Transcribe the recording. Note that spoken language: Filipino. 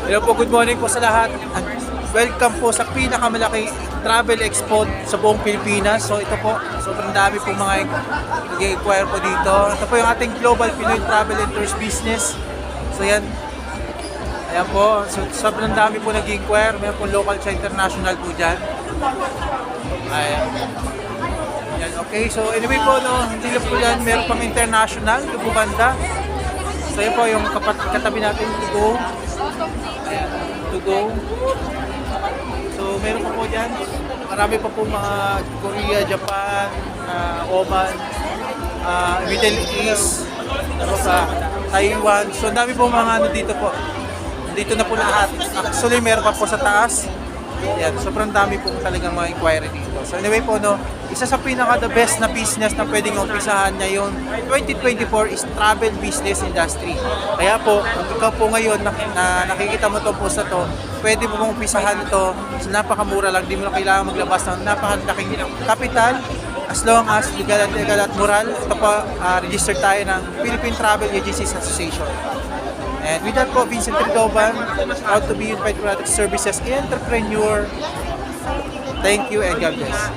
Hello po, good morning po sa lahat. And welcome po sa pinakamalaking travel expo sa buong Pilipinas. So ito po, sobrang dami po mga nag-inquire po dito. Ito po yung ating Global Pinoy Travel and Tourist Business. So yan, ayan po, so, sobrang dami po nag-inquire. Mayroon po local sa international po dyan. Ayan. Yan, okay, so anyway po, no, hindi lang po yan, meron pang international, ito po banda. So yun po yung katabi natin, to go. Ayan, to go. So meron pa po dyan, marami pa po mga Korea, Japan, Oman, Middle East, ano pa, Taiwan. So dami po mga ano dito po. Dito na po lahat. Actually meron pa po sa taas. Yan, sobrang dami po talagang mga inquiry dito. So anyway po, no, isa sa pinaka the best na business na pwedeng umpisahan ngayon 2024 is travel business industry. Kaya po, kung ikaw po ngayon nakikita mo itong post na to, pwede mo pong umpisahan ito sa napakamura lang, di mo na kailangan maglabas ng napakalaking kapital as long as legal at moral. Ito po, register tayo ng Philippine Travel Agencies Association. And with that po, Vincent Ridoban, proud to be Unified Product Services Entrepreneur. Thank you and God bless.